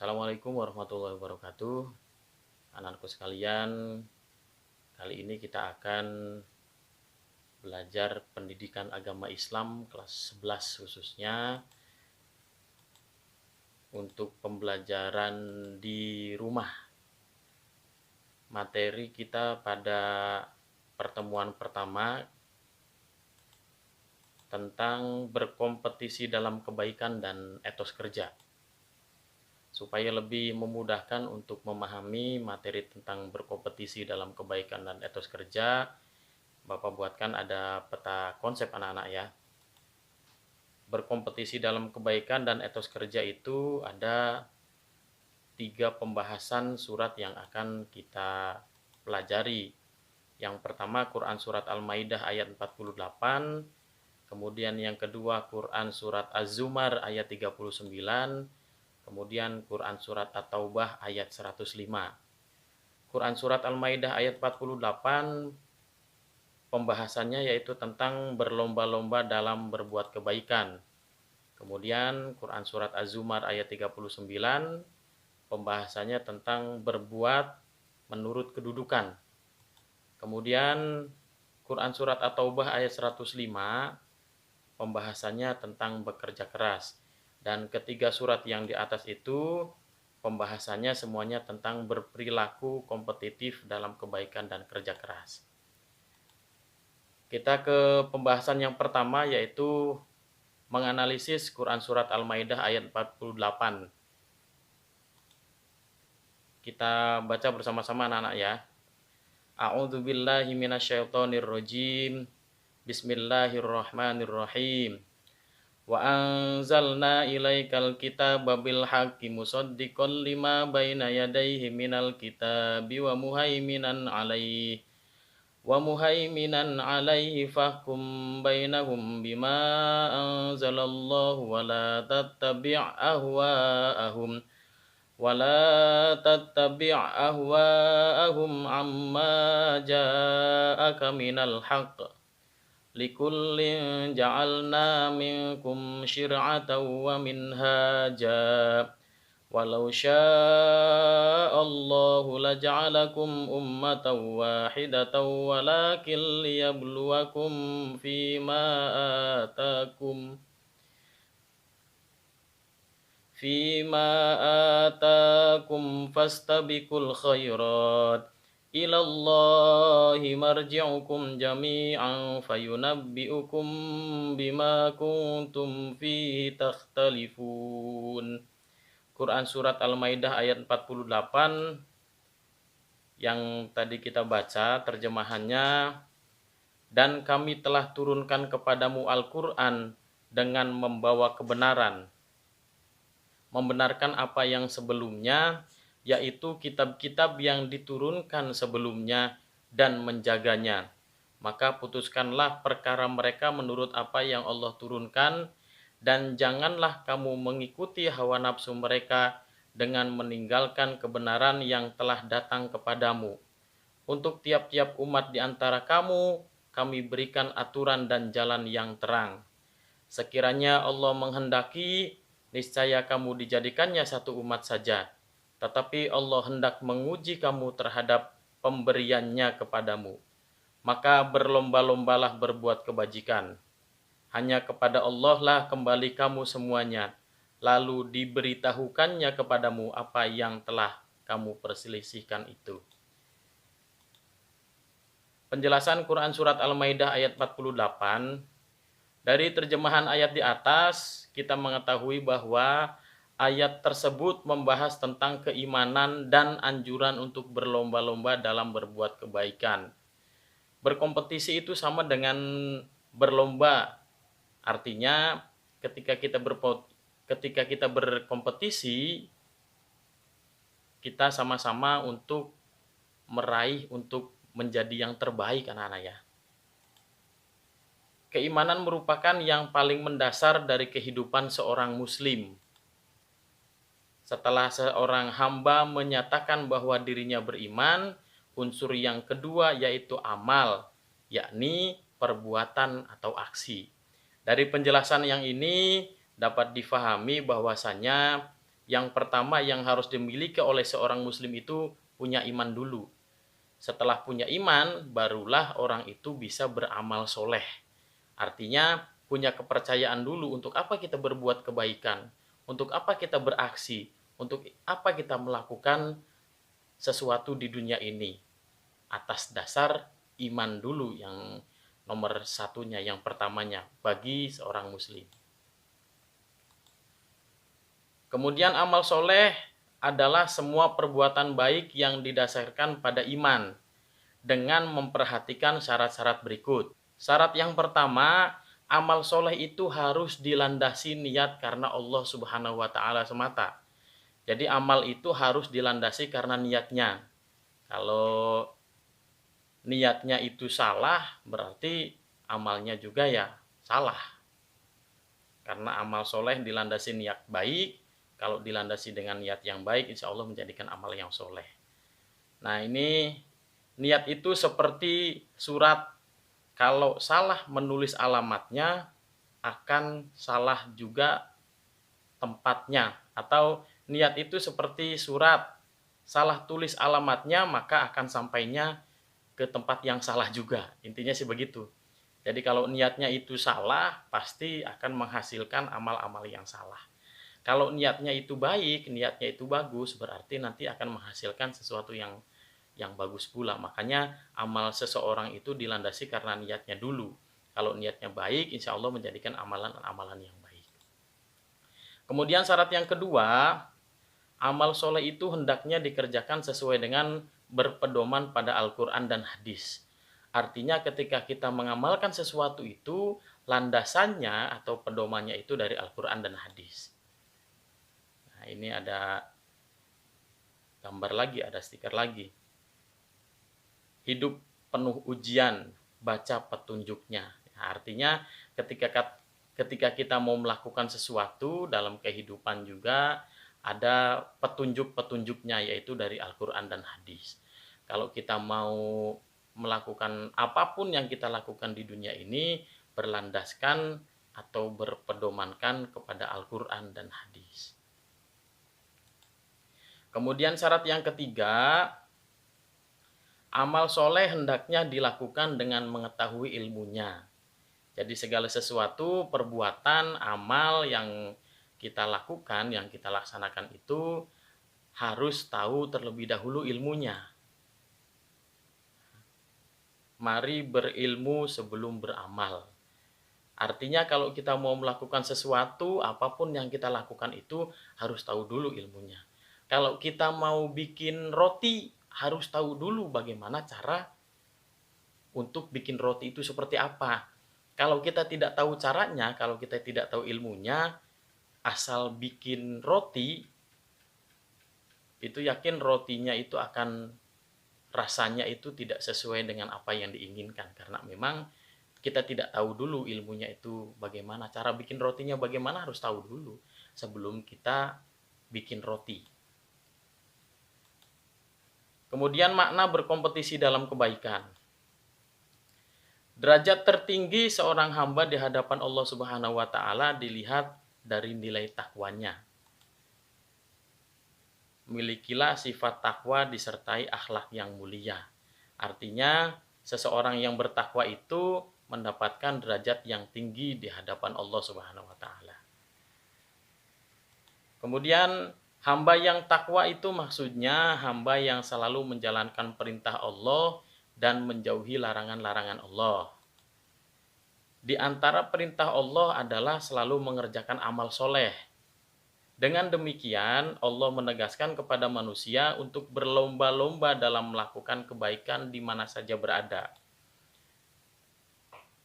Assalamualaikum warahmatullahi wabarakatuh. Anak-anakku sekalian, kali ini kita akan belajar pendidikan agama Islam kelas 11 khususnya untuk pembelajaran di rumah. Materi kita pada pertemuan pertama tentang berkompetisi dalam kebaikan dan etos kerja. Supaya lebih memudahkan untuk memahami materi tentang berkompetisi dalam kebaikan dan etos kerja, Bapak buatkan ada peta konsep anak-anak ya. Berkompetisi dalam kebaikan dan etos kerja itu ada 3 pembahasan surat yang akan kita pelajari. Yang pertama Quran surat Al-Maidah ayat 48, kemudian yang kedua Quran surat Az-Zumar ayat 39, kemudian Quran surat At-Taubah ayat 105. Quran surat Al-Maidah ayat 48 pembahasannya yaitu tentang berlomba-lomba dalam berbuat kebaikan. Kemudian Quran surat Az-Zumar ayat 39 pembahasannya tentang berbuat menurut kedudukan. Kemudian Quran surat At-Taubah ayat 105 pembahasannya tentang bekerja keras. Dan ketiga surat yang di atas itu pembahasannya semuanya tentang berperilaku kompetitif dalam kebaikan dan kerja keras. Kita ke pembahasan yang pertama yaitu menganalisis Quran surat Al-Maidah ayat 48. Kita baca bersama-sama anak-anak ya. A'udzubillahi minasyaitonirrajim. Bismillahirrahmanirrahim. Wa anzalna ilaikal kitaba bil haqqi musaddiqan lima baina yadayhi minal kitabi wa muhaiminan alaihi fahkum bainahum bima anzalallahu wa la tattabi' ahwa'ahum amma ja'aka minal haqq likullin ja'alna minkum syir'atan wa minhaja walau sya'allahu laja'alakum ummatan wahidatan walakin liyabluwakum fima atakum fastabiqul khairat ilallahi marji'ukum jami'an fayunabbi'ukum bima kuntum fihi takhtalifun. Quran surat Al-Maidah ayat 48 yang tadi kita baca terjemahannya, dan kami telah turunkan kepadamu Al-Quran dengan membawa kebenaran, membenarkan apa yang sebelumnya, yaitu kitab-kitab yang diturunkan sebelumnya dan menjaganya. Maka putuskanlah perkara mereka menurut apa yang Allah turunkan, dan janganlah kamu mengikuti hawa nafsu mereka dengan meninggalkan kebenaran yang telah datang kepadamu. Untuk tiap-tiap umat di antara kamu, kami berikan aturan dan jalan yang terang. Sekiranya Allah menghendaki, niscaya kamu dijadikannya satu umat saja. Tetapi Allah hendak menguji kamu terhadap pemberiannya kepadamu. Maka berlomba-lombalah berbuat kebajikan. Hanya kepada Allah lah kembali kamu semuanya. Lalu diberitahukannya kepadamu apa yang telah kamu perselisihkan itu. Penjelasan Quran surat Al-Maidah ayat 48. Dari terjemahan ayat di atas, kita mengetahui bahwa ayat tersebut membahas tentang keimanan dan anjuran untuk berlomba-lomba dalam berbuat kebaikan. Berkompetisi itu sama dengan berlomba. Artinya ketika kita berkompetisi, kita sama-sama untuk meraih, untuk menjadi yang terbaik anak-anak ya. Keimanan merupakan yang paling mendasar dari kehidupan seorang muslim. Setelah seorang hamba menyatakan bahwa dirinya beriman, unsur yang kedua yaitu amal, yakni perbuatan atau aksi. Dari penjelasan yang ini dapat difahami bahwasanya Yang pertama yang harus dimiliki oleh seorang muslim itu punya iman dulu. Setelah punya iman, barulah orang itu bisa beramal soleh. Artinya punya kepercayaan dulu untuk apa kita berbuat kebaikan, untuk apa kita beraksi, untuk apa kita melakukan sesuatu di dunia ini. Atas dasar iman dulu yang nomor satunya, yang pertamanya bagi seorang muslim. Kemudian amal soleh adalah semua perbuatan baik yang didasarkan pada iman dengan memperhatikan syarat-syarat berikut. Syarat yang pertama, amal soleh itu harus dilandasi niat karena Allah Subhanahu wa Ta'ala semata. Jadi amal itu harus dilandasi karena niatnya. Kalau niatnya itu salah, berarti amalnya juga ya salah. Karena amal soleh dilandasi niat baik, kalau dilandasi dengan niat yang baik, insya Allah menjadikan amal yang soleh. Nah ini niat itu seperti surat, kalau salah menulis alamatnya, akan salah juga tempatnya. Atau niat itu seperti surat, salah tulis alamatnya, maka akan sampainya ke tempat yang salah juga. Intinya sih begitu. Jadi kalau niatnya itu salah, pasti akan menghasilkan amal-amal yang salah. Kalau niatnya itu baik, niatnya itu bagus, berarti nanti akan menghasilkan sesuatu yang bagus pula. Makanya amal seseorang itu dilandasi karena niatnya dulu. Kalau niatnya baik, insya Allah menjadikan amalan-amalan yang baik. Kemudian syarat yang kedua, amal soleh itu hendaknya dikerjakan sesuai dengan berpedoman pada Al-Quran dan hadis. Artinya ketika kita mengamalkan sesuatu itu, landasannya atau pedomannya itu dari Al-Quran dan hadis. Nah ini ada gambar lagi, ada stiker lagi. Hidup penuh ujian, baca petunjuknya. Nah, artinya ketika kita mau melakukan sesuatu dalam kehidupan juga ada petunjuk-petunjuknya, yaitu dari Al-Quran dan hadis. Kalau kita mau melakukan apapun yang kita lakukan di dunia ini, berlandaskan atau berpedomankan kepada Al-Quran dan hadis. Kemudian syarat yang ketiga, amal soleh hendaknya dilakukan dengan mengetahui ilmunya. Jadi segala sesuatu, perbuatan, amal yang kita lakukan, yang kita laksanakan itu harus tahu terlebih dahulu ilmunya. Mari berilmu sebelum beramal. Artinya kalau kita mau melakukan sesuatu, apapun yang kita lakukan itu harus tahu dulu ilmunya. Kalau kita mau bikin roti, harus tahu dulu bagaimana cara untuk bikin roti itu seperti apa. Kalau kita tidak tahu caranya, kalau kita tidak tahu ilmunya, asal bikin roti, itu yakin rotinya itu akan rasanya itu tidak sesuai dengan apa yang diinginkan. Karena memang kita tidak tahu dulu ilmunya itu bagaimana. Cara bikin rotinya bagaimana harus tahu dulu sebelum kita bikin roti. Kemudian makna berkompetisi dalam kebaikan. Derajat tertinggi seorang hamba di hadapan Allah Subhanahu wa Ta'ala dilihat dari nilai takwanya. Milikilah sifat takwa disertai akhlak yang mulia. Artinya seseorang yang bertakwa itu mendapatkan derajat yang tinggi di hadapan Allah Subhanahu wa Ta'ala. Kemudian hamba yang takwa itu maksudnya hamba yang selalu menjalankan perintah Allah dan menjauhi larangan-larangan Allah. Di antara perintah Allah adalah selalu mengerjakan amal soleh. Dengan demikian, Allah menegaskan kepada manusia untuk berlomba-lomba dalam melakukan kebaikan di mana saja berada.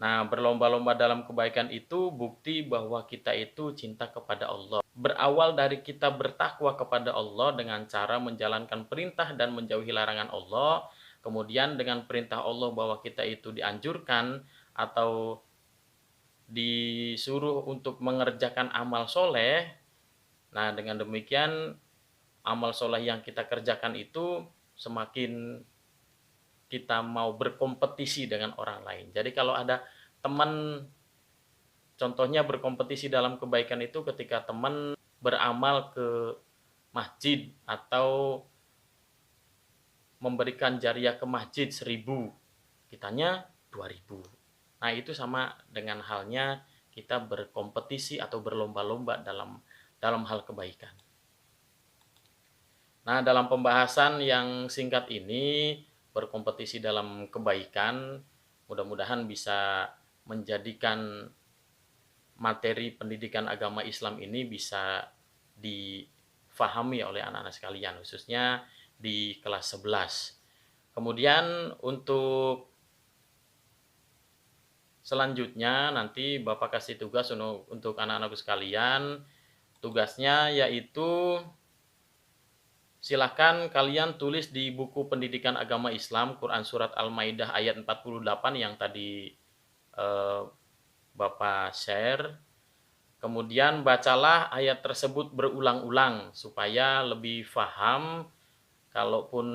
Nah, berlomba-lomba dalam kebaikan itu bukti bahwa kita itu cinta kepada Allah. Berawal dari kita bertakwa kepada Allah dengan cara menjalankan perintah dan menjauhi larangan Allah. Kemudian dengan perintah Allah bahwa kita itu dianjurkan atau disuruh untuk mengerjakan amal soleh. Nah, dengan demikian amal soleh yang kita kerjakan itu semakin kita mau berkompetisi dengan orang lain. Jadi kalau ada teman, contohnya berkompetisi dalam kebaikan itu ketika teman beramal ke masjid atau memberikan jariah ke masjid 1.000, kitanya 2.000. Nah, itu sama dengan halnya kita berkompetisi atau berlomba-lomba dalam hal kebaikan. Nah, dalam pembahasan yang singkat ini, berkompetisi dalam kebaikan, mudah-mudahan bisa menjadikan materi pendidikan agama Islam ini bisa difahami oleh anak-anak sekalian, khususnya di kelas 11. Kemudian untuk selanjutnya nanti Bapak kasih tugas untuk anak-anakku sekalian. Tugasnya yaitu silahkan kalian tulis di buku pendidikan agama Islam Quran Surat Al-Maidah ayat 48 yang tadi Bapak share. Kemudian bacalah ayat tersebut berulang-ulang supaya lebih paham. Kalaupun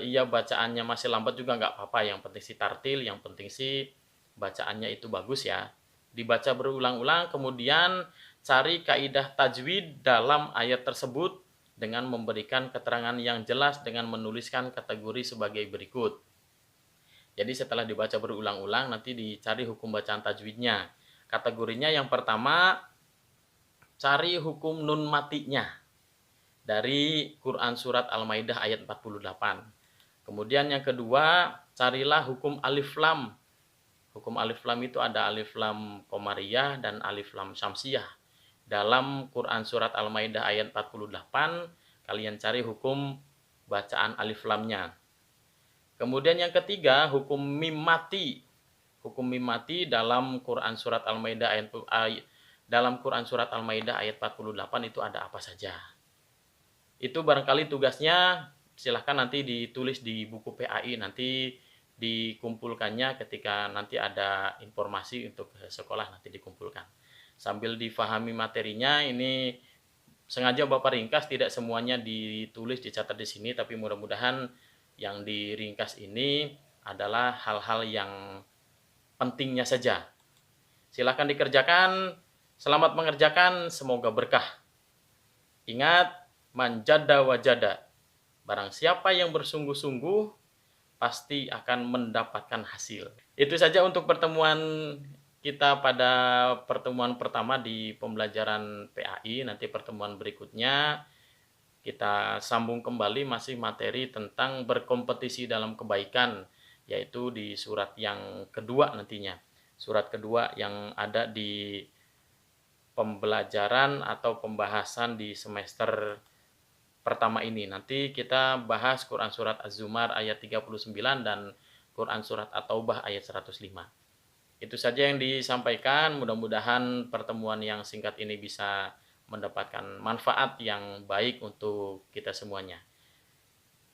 iya bacaannya masih lambat juga nggak apa-apa, yang penting sih tartil, yang penting sih bacaannya itu bagus ya. Dibaca berulang-ulang, kemudian cari kaidah tajwid dalam ayat tersebut dengan memberikan keterangan yang jelas dengan menuliskan kategori sebagai berikut. Jadi setelah dibaca berulang-ulang nanti dicari hukum bacaan tajwidnya. Kategorinya yang pertama, cari hukum nun matinya dari Quran Surat Al-Maidah ayat 48. Kemudian yang kedua, carilah hukum alif lam. Hukum alif lam itu ada alif lam Qamariyah dan alif lam Syamsiyah. Dalam Quran Surat Al-Maidah ayat 48, kalian cari hukum bacaan alif lamnya. Kemudian yang ketiga, hukum mim mati. Hukum mim mati dalam Quran Surat Al-Maidah ayat 48 itu ada apa saja. Itu barangkali tugasnya silahkan nanti ditulis di buku PAI, nanti dikumpulkannya ketika nanti ada informasi untuk sekolah nanti dikumpulkan. Sambil difahami materinya, ini sengaja Bapak ringkas, tidak semuanya ditulis dicatat di sini, tapi mudah-mudahan yang diringkas ini adalah hal-hal yang pentingnya saja. Silahkan dikerjakan, selamat mengerjakan, semoga berkah. Ingat, manjada wajada. Barang siapa yang bersungguh-sungguh pasti akan mendapatkan hasil. Itu saja untuk pertemuan kita pada pertemuan pertama di pembelajaran PAI. Nanti pertemuan berikutnya kita sambung kembali masih materi tentang berkompetisi dalam kebaikan, yaitu di surat yang kedua nantinya. Surat kedua yang ada di pembelajaran atau pembahasan di semester pertama ini. Nanti kita bahas Quran Surat Az-Zumar ayat 39 dan Quran Surat At-Taubah ayat 105. Itu saja yang disampaikan. Mudah-mudahan pertemuan yang singkat ini bisa mendapatkan manfaat yang baik untuk kita semuanya.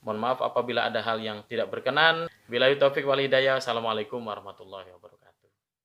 Mohon maaf apabila ada hal yang tidak berkenan. Billahi taufik wal hidayah. Assalamualaikum warahmatullahi wabarakatuh.